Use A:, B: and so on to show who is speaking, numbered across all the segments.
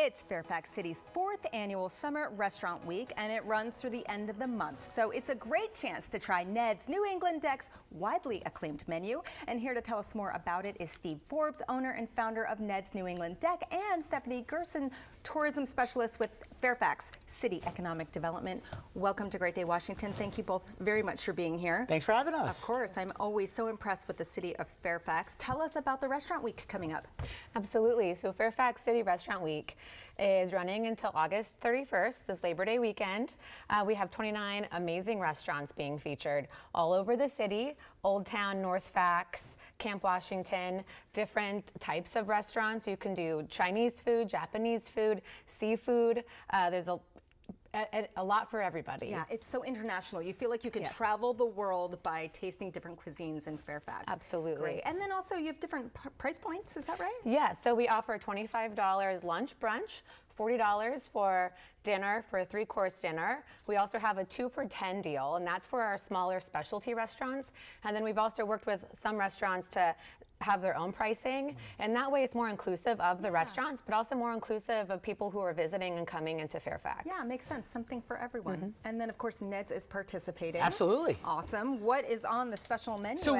A: It's Fairfax City's 4th annual Summer Restaurant Week, and it runs through the end of the month. So it's a great chance to try Ned's New England Deck's widely acclaimed menu. And here to tell us more about it is Steve Forbes, owner and founder of Ned's New England Deck, and Stephanie Gerson, tourism specialist with Fairfax City Economic Development. Welcome to Great Day, Washington. Thank you both very much for being here.
B: Thanks for having us.
A: Of course, I'm always so impressed with the city of Fairfax. Tell us about the restaurant week coming up.
C: Absolutely. So Fairfax City Restaurant Week is running until August 31st, this Labor Day weekend. We have 29 amazing restaurants being featured all over the city: Old Town, North Fax, Camp Washington, different types of restaurants. You can do Chinese food, Japanese food, seafood. There's a lot for everybody.
A: Yeah, it's so international. You feel like you can travel the world by tasting different cuisines in Fairfax.
C: Absolutely.
A: Great. And then also you have different price points, is that right?
C: Yeah, so we offer a $25 lunch brunch, $40 for dinner for a 3-course dinner. We also have a 2 for $10 deal, and that's for our smaller specialty restaurants. And then we've also worked with some restaurants to have their own pricing, and that way it's more inclusive of the restaurants, but also more inclusive of people who are visiting and coming into Fairfax.
A: Yeah, makes sense. Something for everyone. And then of course Ned's is participating.
B: Absolutely.
A: Awesome. What is on the special menu?
B: So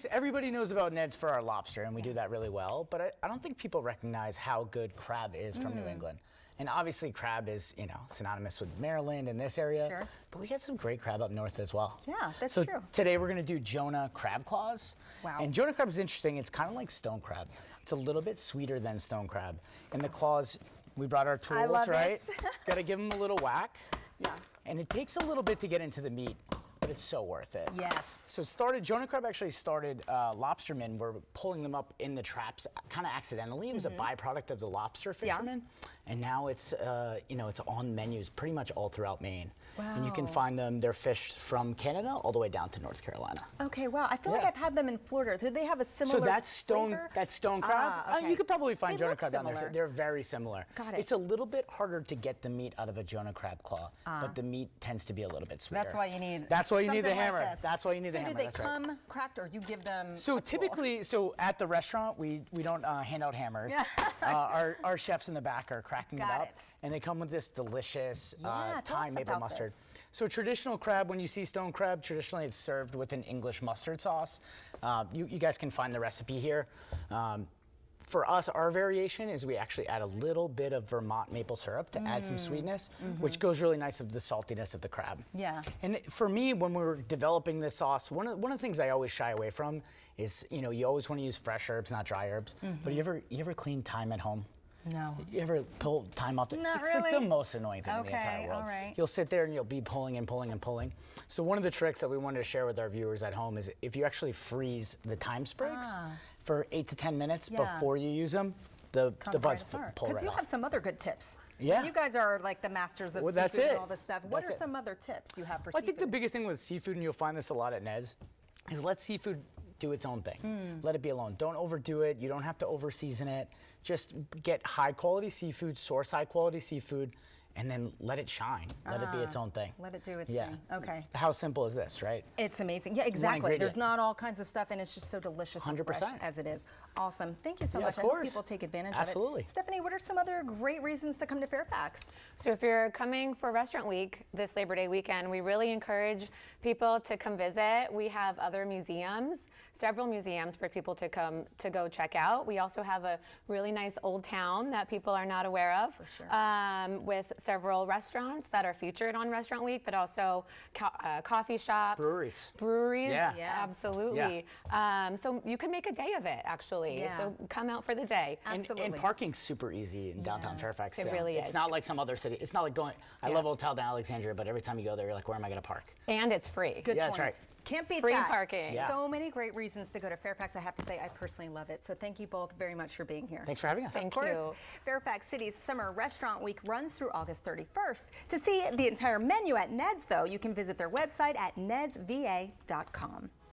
B: everybody knows about Ned's for our lobster, and we do that really well, but I don't think people recognize how good crab is from New England. And obviously crab is, synonymous with Maryland and this area.
A: Sure.
B: But we got some great crab up north as well.
A: Yeah, that's
B: so
A: true.
B: So today we're gonna do Jonah crab claws.
A: Wow.
B: And Jonah crab is interesting. It's kind of like stone crab. It's a little bit sweeter than stone crab. And the claws, we brought our tools,
A: I love
B: right?
A: it.
B: Gotta give them a little whack.
A: Yeah.
B: And it takes a little bit to get into the meat, but it's so worth it.
A: Yes.
B: So Jonah crab actually started, lobstermen were pulling them up in the traps kind of accidentally. It was a byproduct of the lobster fishermen. And now it's, it's on menus pretty much all throughout Maine.
A: Wow.
B: And you can find them, they're fished from Canada all the way down to North Carolina.
A: Okay, wow. I feel like I've had them in Florida. Do they have a similar flavor?
B: That's stone crab.
A: Okay.
B: You could probably find
A: They
B: Jonah
A: look
B: crab down there.
A: similar.
B: They're very similar.
A: Got it.
B: It's a little bit harder to get the meat out of a Jonah crab claw, but the meat tends to be a little bit sweeter.
A: That's why you need
B: That's why you need the
A: something like
B: hammer.
A: this.
B: That's why you need the
A: So
B: hammer.
A: do they
B: That's right.
A: come cracked, or you give them
B: So typically, at the restaurant, we don't hand out hammers. Our chefs in the back are cracking it
A: Got
B: up,
A: it.
B: and they come with this delicious
A: tell us
B: thyme maple
A: about
B: mustard.
A: this.
B: So traditional crab, when you see stone crab, traditionally it's served with an English mustard sauce. You guys can find the recipe here. For us, our variation is we actually add a little bit of Vermont maple syrup to add some sweetness, which goes really nice with the saltiness of the crab.
A: Yeah.
B: And for me, when we were developing this sauce, one of the things I always shy away from is, you always want to use fresh herbs, not dry herbs. But you ever clean thyme at home?
A: No.
B: You ever pull thyme off?
A: Not
B: it's
A: really.
B: like the most annoying thing in the entire
A: Okay,
B: world.
A: all right.
B: You'll sit there and you'll be pulling and pulling and pulling. So one of the tricks that we wanted to share with our viewers at home is if you actually freeze the thyme sprigs for 8 to 10 minutes before you use them, the buds pull right
A: Because you
B: off.
A: have some other good tips.
B: Yeah.
A: You guys are like the masters of
B: That's
A: seafood
B: it.
A: and all this stuff. What
B: That's
A: are
B: it.
A: some other tips you have for
B: I
A: seafood?
B: think the biggest thing with seafood, and you'll find this a lot at Ned's, is let seafood do its own thing. Let it be alone. Don't overdo it. You don't have to over-season it. Just get high-quality seafood, source high-quality seafood, and then let it shine. Let it be its own thing.
A: Let it do its thing. Okay.
B: How simple is this, right?
A: It's amazing. Yeah, exactly. There's not all kinds of stuff, and it's just so delicious and fresh
B: 100%.
A: as it is. Awesome. Thank you so
B: Yeah,
A: much.
B: of
A: I hope
B: course.
A: people take advantage
B: Absolutely.
A: of it. Stephanie, what are some other great reasons to come to Fairfax?
C: So if you're coming for Restaurant Week this Labor Day weekend, we really encourage people to come visit. We have other museums, several museums for people to come to go check out. We also have a really nice old town that people are not aware of,
A: For sure.
C: with several restaurants that are featured on Restaurant Week, but also coffee shops.
B: Breweries.
C: Yeah.
A: Yeah.
C: Absolutely. So you can make a day of it, actually.
A: Yeah.
C: So come out for the day.
A: Absolutely.
B: And parking's super easy in downtown Fairfax.
C: It
B: too.
C: really
B: It's
C: is.
B: not like some other city. It's not like going. I love Old Town Alexandria, but every time you go there, you're like, where am I going to park?
C: And it's free.
A: Good
B: Yeah,
A: point.
B: that's right.
A: Can't beat
C: Free
A: that.
C: parking.
B: Yeah.
A: So many great reasons to go to Fairfax. I have to say, I personally love it. So thank you both very much for being here.
B: Thanks for having us.
C: Thank
A: Of course.
C: you.
A: Fairfax City's Summer Restaurant Week runs through August 31st. To see the entire menu at Ned's, though, you can visit their website at nedsva.com.